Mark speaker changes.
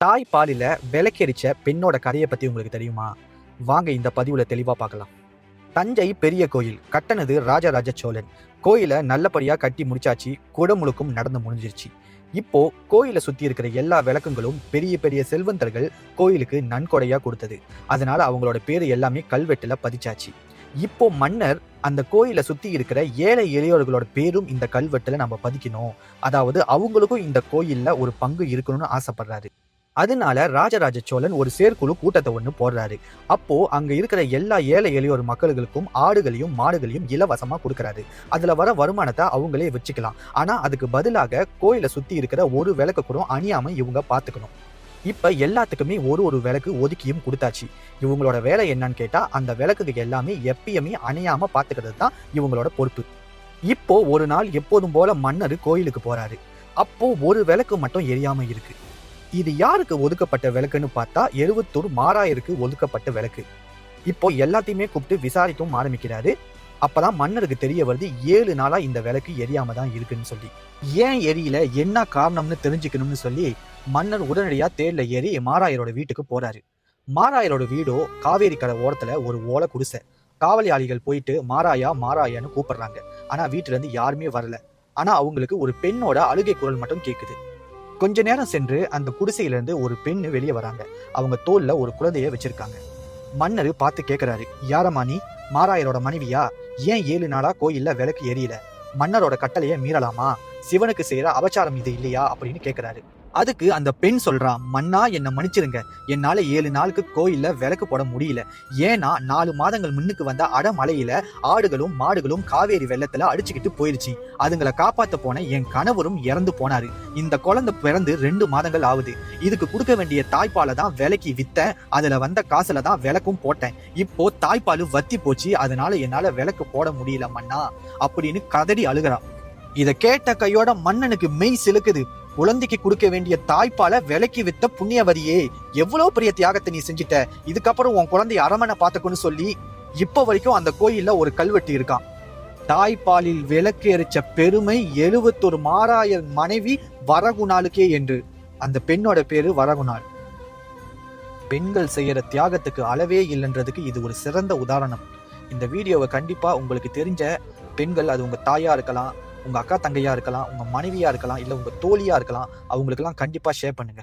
Speaker 1: தாய் பாலில விளக்கெரிச்ச பெண்ணோட கதையை பத்தி உங்களுக்கு தெரியுமா? வாங்க இந்த பதிவுல தெளிவா பார்க்கலாம். தஞ்சை பெரிய கோயில் கட்டனது ராஜராஜ சோழன். கோயிலை நல்லபடியா கட்டி முடிச்சாச்சு. குடமுழுக்கும் நடந்து முடிஞ்சிருச்சு. இப்போ கோயிலை சுத்தி இருக்கிற எல்லா விளக்குங்களும் பெரிய பெரிய செல்வந்தர்கள் கோயிலுக்கு நன்கொடையா கொடுத்தது. அதனால அவங்களோட பேரு எல்லாமே கல்வெட்டுல பதிச்சாச்சு. இப்போ மன்னர் அந்த கோயிலை சுத்தி இருக்கிற ஏழை எளியோர்களோட பேரும் இந்த கல்வெட்டுல நம்ம பதிக்கணும். அதாவது அவங்களுக்கும் இந்த கோயில்ல ஒரு பங்கு இருக்கணும்னு ஆசைப்படுறாரு. அதனால ராஜராஜ சோழன் ஒரு செயற்குழு கூட்டத்தை ஒண்ணு போடுறாரு. அப்போ அங்க இருக்கிற எல்லா ஏழை எளியோர் மக்களுக்கும் ஆடுகளையும் மாடுகளையும் இலவசமா கொடுக்கறாரு. அதுல வர வருமானத்தை அவங்களே வச்சுக்கலாம். ஆனா அதுக்கு பதிலாக கோயிலை சுத்தி இருக்கிற ஒரு விளக்கு கூட அணியாம இவங்க பாத்துக்கணும். இப்ப எல்லாத்துக்குமே ஒரு ஒரு விளக்கு ஒதுக்கியும் கொடுத்தாச்சு. இவங்களோட வேலை என்னன்னு கேட்டா, அந்த விளக்குக்கு எல்லாமே எப்பயுமே அணையாம பாத்துக்கிறது தான் இவங்களோட பொறுப்பு. இப்போ ஒரு நாள் எப்போதும் போல மன்னர் கோயிலுக்கு போறாரு. அப்போ ஒரு விளக்கு மட்டும் எரியாம இருக்கு. இது யாருக்கு ஒதுக்கப்பட்ட விளக்குன்னு பார்த்தா, எழுவத்தூர் மாராயருக்கு ஒதுக்கப்பட்ட விளக்கு. இப்போ எல்லாத்தையுமே கூப்பிட்டு விசாரிக்கவும் ஆரம்பிக்கிறாரு. அப்பதான் மன்னருக்கு தெரிய வருது 7 நாளா இந்த விளக்கு எரியாம தான் இருக்குன்னு சொல்லி. ஏன் எரியல, என்ன காரணம்னு தெரிஞ்சுக்கணும்னு சொல்லி மன்னர் உடனடியா தேர்ல ஏறி மாராயரோட வீட்டுக்கு போறாரு. மாராயரோட வீடோ காவேரி கரை ஓரத்துல ஒரு ஓலை குடிசை. காவலாளிகள் போயிட்டு மாராயா மாராயான்னு கூப்பிடுறாங்க. ஆனா வீட்டுல இருந்து யாருமே வரல. ஆனா அவங்களுக்கு ஒரு பெண்ணோட அழுகை குரல் மட்டும் கேக்குது. கொஞ்ச நேரம் சென்று அந்த குடிசையில இருந்து ஒரு பெண்ணு வெளியே வராங்க. அவங்க தோல்ல ஒரு குழந்தைய வச்சிருக்காங்க. மன்னரு பார்த்து கேட்கிறாரு, யாரம்மா நீ? மாராயரோட மனைவியா? ஏன் 7 நாளா கோயில்ல விளக்கு எரியல? மன்னரோட கட்டளைய மீறலாமா? சிவனுக்கு செய்யற அபச்சாரம் இது இல்லையா அப்படின்னு கேட்கிறாரு. அதுக்கு அந்த பெண் சொல்றா, மன்னா என்ன மன்னிச்சிருங்க, என்னால 7 நாளுக்கு கோயில்ல விளக்கு போட முடியல. ஏன்னா 4 மாதங்கள் முன்னுக்கு வந்த அடமழையில ஆடுகளும் மாடுகளும் காவேரி வெள்ளத்துல அடிச்சுக்கிட்டு போயிருச்சு. அதுங்களை காப்பாத்த போன என் கணவரும் இறந்து போனாரு. இந்த குழந்தை பிறந்து 2 மாதங்கள் ஆகுது. இதுக்கு கொடுக்க வேண்டிய தாய்ப்பாலை தான் விலைக்கு வித்தேன். அதுல வந்த காசுல தான் விளக்கும் போட்டேன். இப்போ தாய்ப்பாலு வத்தி போச்சு. அதனால என்னால விளக்கு போட முடியல மன்னா அப்படின்னு கதறி அழுகிறா. இத கேட்ட கையோட மன்னனுக்கு மெய் சிலுக்குது. குழந்தைக்கு கொடுக்க வேண்டிய தாய்ப்பாலை விலைக்கு வித்த புண்ணியவதியே, எவ்வளவு பெரிய தியாகத்தை நீ செஞ்சிட்ட. இதுக்கப்புறம் உன் குழந்தைய அரமனை பாத்துக்கணும்னு சொல்லி இப்ப வரைக்கும் அந்த கோயில்ல ஒரு கல்வெட்டு இருக்கான். தாய்ப்பாலில் விளக்கு எரிச்ச பெருமை 71 மாராயர் மனைவி வரகுணாளுக்கே என்று. அந்த பெண்ணோட பேரு வரகுணாள். பெண்கள் செய்யற தியாகத்துக்கு அளவே இல்லைன்றதுக்கு இது ஒரு சிறந்த உதாரணம். இந்த வீடியோவை கண்டிப்பா உங்களுக்கு தெரிஞ்ச பெண்கள், அது உங்க தாயா இருக்கலாம், உங்க அக்கா தங்கையா இருக்கலாம், உங்க மனைவியா இருக்கலாம், இல்ல உங்க தோழியா இருக்கலாம், அவங்களுக்கெல்லாம் கண்டிப்பா ஷேர் பண்ணுங்க.